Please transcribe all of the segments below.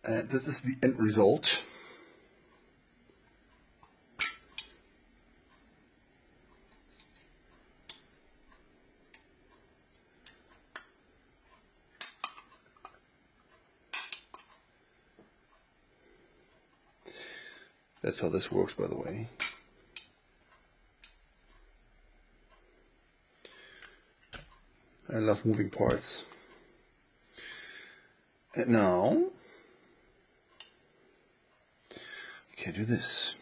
And this is the end result. That's how this works, by the way. I love moving parts. And now, you can do this.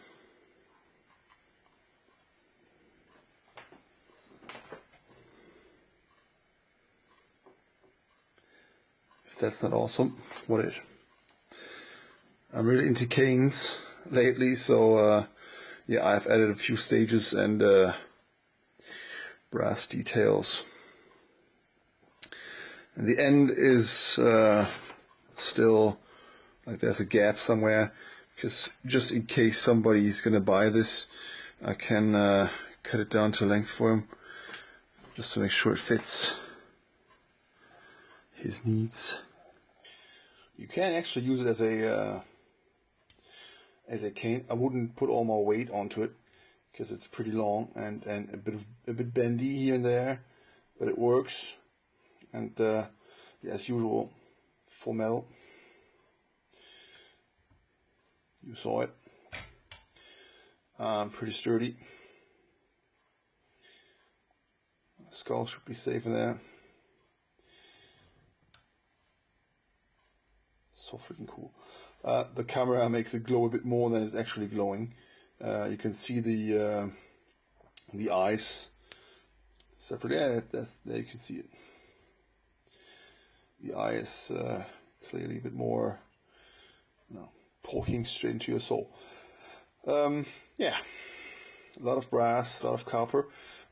If that's not awesome, what is? I'm really into canes lately, so yeah, I've added a few stages and brass details. And the end is still like there's a gap somewhere, because just in case somebody's gonna buy this, I can cut it down to length for him, just to make sure it fits his needs. You can actually use it as a cane. I wouldn't put all my weight onto it because it's pretty long and a bit bendy here and there, but it works. And yeah, as usual, for metal, you saw it. Pretty sturdy. Skull should be safe in there. So freaking cool. The camera makes it glow a bit more than it's actually glowing. You can see the eyes separately. Yeah, there you can see it. The eye is clearly a bit more, poking straight into your soul. Yeah, a lot of brass, a lot of copper.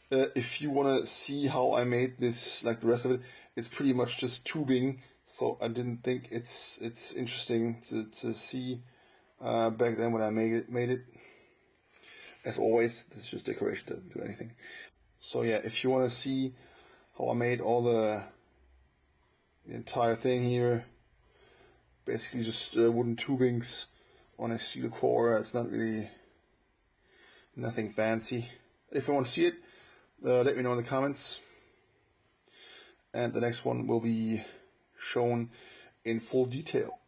If you want to see how I made this, like the rest of it, it's pretty much just tubing. So I didn't think it's interesting to see back then when I made it. As always, this is just decoration, doesn't do anything. So yeah, if you want to see how I made all the entire thing here, basically just wooden tubings on a steel core. It's not really nothing fancy. If you want to see it, let me know in the comments. And the next one will be shown in full detail.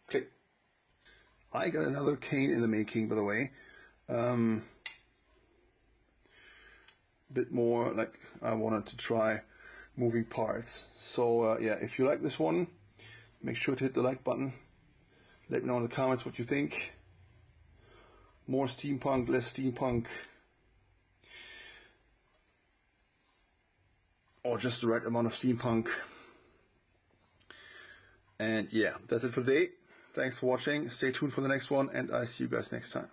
Click. I got another cane in the making, by the way. Bit more like I wanted to try moving parts. So yeah, if you like this one, make sure to hit the like button. Let me know in the comments what you think. More steampunk, less steampunk, or just the right amount of steampunk. And yeah, that's it for today. Thanks for watching. Stay tuned for the next one, and I see you guys next time.